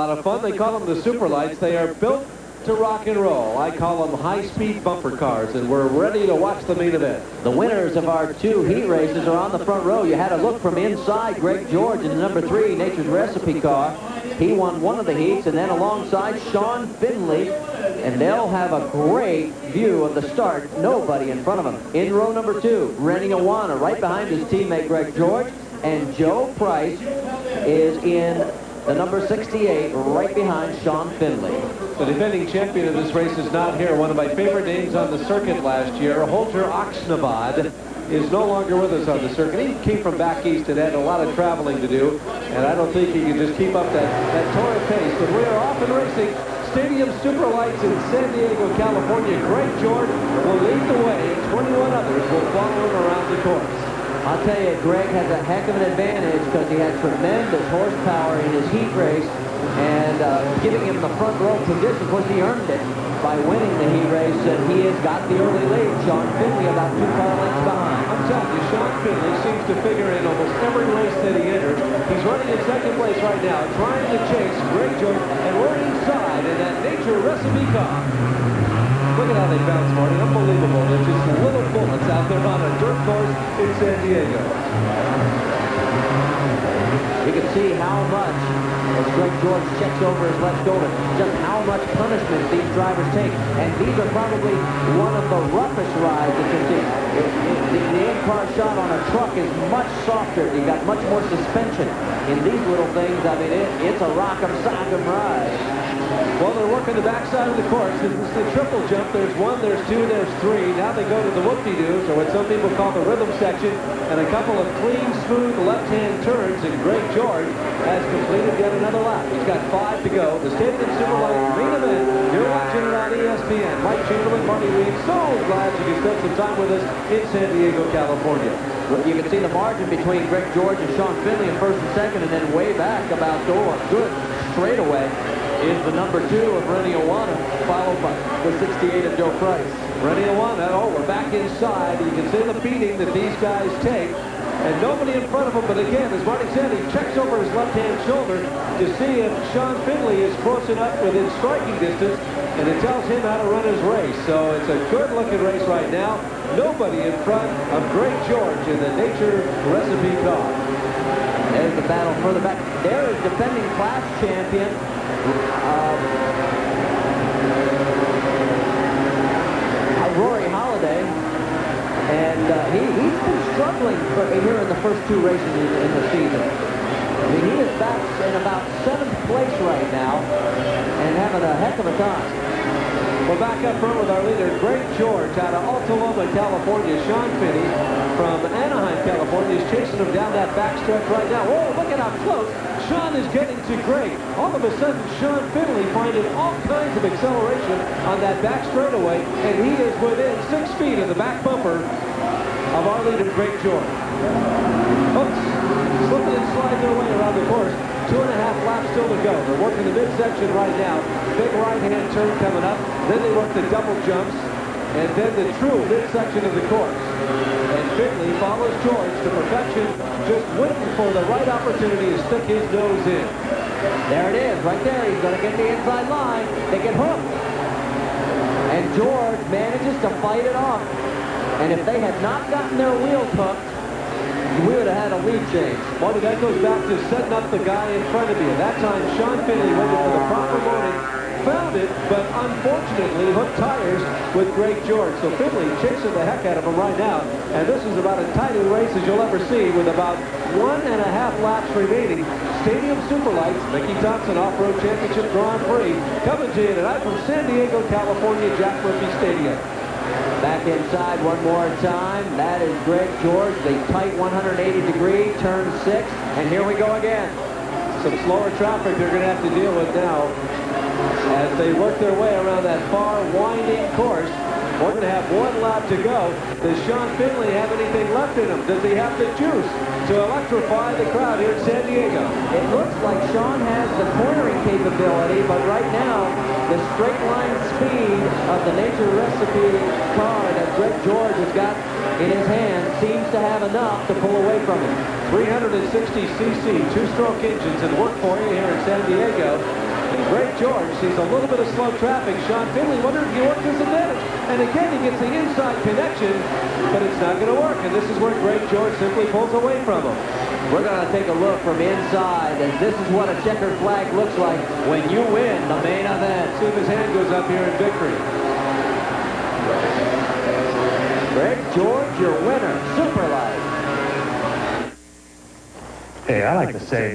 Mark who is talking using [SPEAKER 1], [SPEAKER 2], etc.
[SPEAKER 1] lot of fun. They call them the Superlites. They are built to rock and roll. I call them high-speed bumper cars, and we're ready to watch the main event.
[SPEAKER 2] The winners of our 2 heat races are on the front row. You had a look from inside. Greg George in the number 3 Nature's Recipe car. He won one of the heats, and then alongside Sean Finley, and they'll have a great view of the start. Nobody in front of him. In row number 2, Rennie Awana right behind his teammate Greg George, and Joe Price is in the number 68 right behind Sean Finley.
[SPEAKER 1] The defending champion of this race is not here. One of my favorite names on the circuit last year, Holter Oxnabad, is no longer with us on the circuit. He came from back east and had a lot of traveling to do, and I don't think he can just keep up that torrid pace. But we are off and racing. Stadium Superlights in San Diego, California. Greg George will lead the way, and 21 others will follow him around the course.
[SPEAKER 2] I'll tell you, Greg has a heck of an advantage because he had tremendous horsepower in his heat race, and giving him the front row position. Of course, he earned it by winning the heat race, and he has got the early lead. Sean Finley about 2 car lengths behind.
[SPEAKER 1] I'm telling you, Sean Finley seems to figure in almost every race that he enters. He's running in second place right now, trying to chase Greg George, and we're inside in that Nature Recipe car. Look at how they bounce, Marty. Unbelievable. They're just little bullets out there on a dirt course in San Diego.
[SPEAKER 2] You can see how much, as Greg George checks over his left shoulder, just how much punishment these drivers take. And these are probably one of the roughest rides that you'll see. The in-car shot on a truck is much softer. You've got much more suspension. In these little things, I mean, it's a rock'em sock'em ride.
[SPEAKER 1] Well, they're working the backside of the course. This is the triple jump. There's 1, there's 2, there's 3. Now they go to the whoop-de-doos, or what some people call the rhythm section, and a couple of clean, smooth left-hand turns, and Greg George has completed yet another lap. He's got 5 to go. The Stadium Superlite main event. You're watching it on ESPN. Mike Chamberlain, Marty Reed. So glad you can spend some time with us in San Diego, California.
[SPEAKER 2] You can see the margin between Greg George and Sean Finley in first and second, and then way back about a good straightaway is the number 2 of Rennie Awana, followed by the 68 of Joe Price.
[SPEAKER 1] Rennie Awana, we're back inside. You can see the beating that these guys take, and nobody in front of him. But again, as Marty said, he checks over his left-hand shoulder to see if Sean Finley is close enough within striking distance, and it tells him how to run his race. So it's a good-looking race right now. Nobody in front of Greg George in the Nature Recipe car.
[SPEAKER 2] There's the battle further back. There is defending class champion Rory Holiday, and he's been struggling here in the first 2 races in the season. I mean, he is back in about 7th place right now and having a heck of a time.
[SPEAKER 1] We're back up front with our leader, Greg George, out of Altaloma, California. Sean Finney from Anaheim, California, is chasing him down that backstretch right now. Whoa, look at how close Sean is getting to Greg. All of a sudden, Sean Finley finding all kinds of acceleration on that back straightaway, and he is within 6 feet of the back bumper of our leader, Greg George. Oops, slipping and sliding their way around the course. 2.5 laps still to go. They're working the midsection right now. Big right-hand turn coming up. Then they work the double jumps, and then the true midsection of the course. And Finley follows George to perfection, just waiting for the right opportunity to stick his nose in.
[SPEAKER 2] There it is, right there. He's going to get the inside line. They get hooked. And George manages to fight it off. And if they had not gotten their wheels hooked, we would have had a lead change.
[SPEAKER 1] Marty, that goes back to setting up the guy in front of you. That time, Sean Finley waited for the proper moment, found it, but unfortunately hooked tires with Greg George. So Finley chasing the heck out of him right now. And this is about as tight a race as you'll ever see, with about 1.5 laps remaining. Stadium Superlights, Mickey Thompson Off-Road Championship Grand Prix, coming to you tonight from San Diego, California, Jack Murphy Stadium.
[SPEAKER 2] Back inside one more time. That is Greg George, the tight 180-degree, turn 6. And here we go again.
[SPEAKER 1] Some slower traffic they're going to have to deal with now as they work their way around that far winding course. We're going to have 1 lap to go. Does Sean Finley have anything left in him? Does he have the juice to electrify the crowd here in San Diego?
[SPEAKER 2] It looks like Sean has the cornering capability, but right now, the straight line speed of the Nature Recipe car that Greg George has got in his hand seems to have enough to pull away from him.
[SPEAKER 1] 360cc, 2-stroke engines at work for you here in San Diego. Great George sees a little bit of slow traffic. Sean Finley wonders if he works his advantage. And again, he gets the inside connection, but it's not going to work. And this is where Great George simply pulls away from him.
[SPEAKER 2] We're going to take a look from inside, and this is what a checkered flag looks like when you win the main event.
[SPEAKER 1] See if his hand goes up here in victory.
[SPEAKER 2] Great George, your winner, Superlite.
[SPEAKER 3] Hey, I like to say